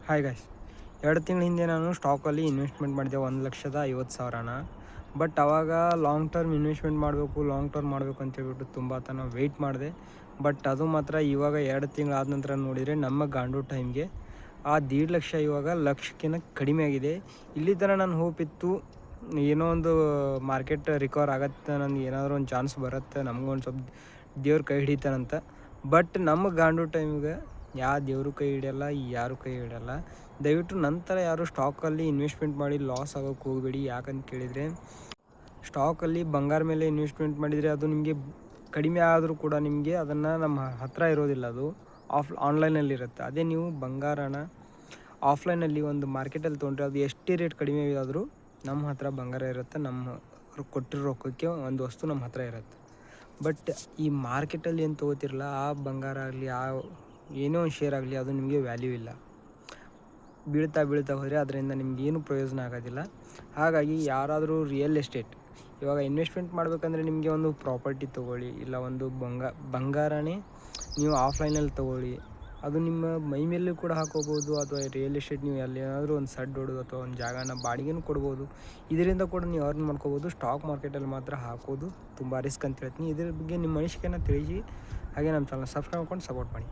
Hi guys, 2 ತಿಂಗಳ ಹಿಂದೆ ನಾನು ಸ್ಟಾಕಲ್ಲಿ ಇನ್ವೆಸ್ಟ್ಮೆಂಟ್ ಮಾಡಿದೆ 1,50,000. ಬಟ್ ಆವಾಗ long term investment long term ಮಾಡಬೇಕು ಅಂತೇಳ್ಬಿಟ್ಟು ತುಂಬ ತನಕ ವೆಯ್ಟ್ ಮಾಡಿದೆ. ಬಟ್ ಅದು ಮಾತ್ರ ಇವಾಗ 2 ತಿಂಗಳಾದ ನಂತರ ನೋಡಿದರೆ ನಮ್ಮ ಗಾಂಡು ಟೈಮ್ಗೆ ಆ 1,50,000 ಇವಾಗ ಲಕ್ಷಕ್ಕಿಂತ ಕಡಿಮೆ ಆಗಿದೆ. ಇಲ್ಲಿ ತನಕ ನಾನು ಹೋಪ್ ಇತ್ತು, ಏನೋ ಒಂದು ಮಾರ್ಕೆಟ್ ರಿಕವರ್ ಆಗುತ್ತೆ, ನನಗೆ ಏನಾದರೂ ಒಂದು ಚಾನ್ಸ್ ಬರುತ್ತೆ, ನಮಗೊಂದು ಸ್ವಲ್ಪ ದೇವ್ರ ಕೈ ಹಿಡಿತಾನಂತ. ಬಟ್ ನಮ್ಮ ಗಾಂಡು ಟೈಮ್ಗೆ ಯಾವ ದೇವರು ಕೈ ಹಿಡಿಯಲ್ಲ, ಯಾರು ಕೈ ಹಿಡಿಯಲ್ಲ. ದಯವಿಟ್ಟು ನಂತರ ಯಾರು ಸ್ಟಾಕಲ್ಲಿ ಇನ್ವೆಸ್ಟ್ಮೆಂಟ್ ಮಾಡಿ ಲಾಸ್ ಆಗೋಕ್ಕೆ ಹೋಗಬೇಡಿ. ಯಾಕಂತ ಕೇಳಿದರೆ, ಸ್ಟಾಕಲ್ಲಿ ಬಂಗಾರ ಮೇಲೆ ಇನ್ವೆಸ್ಟ್ಮೆಂಟ್ ಮಾಡಿದರೆ ಅದು ನಿಮಗೆ ಕಡಿಮೆ ಆದರೂ ಕೂಡ ನಿಮಗೆ ಅದನ್ನು ನಮ್ಮ ಹತ್ತಿರ ಇರೋದಿಲ್ಲ, ಅದು ಆನ್ಲೈನಲ್ಲಿರುತ್ತೆ. ಅದೇ ನೀವು ಬಂಗಾರನ ಆಫ್ಲೈನಲ್ಲಿ ಒಂದು ಮಾರ್ಕೆಟಲ್ಲಿ ತೊಗೊಂಡ್ರೆ ಅದು ಎಷ್ಟೇ ರೇಟ್ ಕಡಿಮೆ ಆದರೂ ನಮ್ಮ ಹತ್ರ ಬಂಗಾರ ಇರುತ್ತೆ, ನಮ್ಮ ಕೊಟ್ಟಿರೋ ರೊಕ್ಕಕ್ಕೆ ಒಂದು ವಸ್ತು ನಮ್ಮ ಹತ್ರ ಇರುತ್ತೆ. ಬಟ್ ಈ ಮಾರ್ಕೆಟಲ್ಲಿ ಏನು ತೊಗೋತಿರಲ್ಲ, ಆ ಬಂಗಾರ ಆಗಲಿ, ಏನೋ ಒಂದು ಶೇರ್ ಆಗಲಿ, ಅದು ನಿಮಗೆ ವ್ಯಾಲ್ಯೂ ಇಲ್ಲ. ಬೀಳ್ತಾ ಹೋದರೆ ಅದರಿಂದ ನಿಮಗೇನು ಪ್ರಯೋಜನ ಆಗೋದಿಲ್ಲ. ಹಾಗಾಗಿ ಯಾರಾದರೂ ರಿಯಲ್ ಎಸ್ಟೇಟ್ ಇವಾಗ ಇನ್ವೆಸ್ಟ್ಮೆಂಟ್ ಮಾಡಬೇಕಂದ್ರೆ ನಿಮಗೆ ಒಂದು ಪ್ರಾಪರ್ಟಿ ತೊಗೊಳ್ಳಿ, ಇಲ್ಲ ಒಂದು ಬಂಗಾರನೇ ನೀವು ಆಫ್ಲೈನಲ್ಲಿ ತೊಗೊಳ್ಳಿ. ಅದು ನಿಮ್ಮ ಮೈ ಮೇಲೂ ಕೂಡ ಹಾಕೋಬೋದು, ಅಥವಾ ರಿಯಲ್ ಎಸ್ಟೇಟ್ ನೀವು ಎಲ್ಲಿಯಾದರೂ ಒಂದು ಸಡ್ ಹೊಡೋದು ಅಥವಾ ಒಂದು ಜಾಗನ ಬಾಡಿಗೆನೂ ಕೊಡ್ಬೋದು. ಇದರಿಂದ ಕೂಡ ನೀವು ಅರ್ನ್ ಮಾಡ್ಕೋಬೋದು. ಸ್ಟಾಕ್ ಮಾರ್ಕೆಟಲ್ಲಿ ಮಾತ್ರ ಹಾಕೋದು ತುಂಬ ರಿಸ್ಕ್ ಅಂತ ಹೇಳ್ತೀನಿ. ಇದ್ರ ಬಗ್ಗೆ ನಿಮ್ಮ ಅನಿಸಿಕೆನ ತಿಳಿಸಿ. ಹಾಗೆ ನಮ್ಮ ಚಾನಲ್ ಸಬ್ಸ್ಕ್ರೈಬ್ ಮಾಡ್ಕೊಂಡು ಸಪೋರ್ಟ್ ಮಾಡಿ.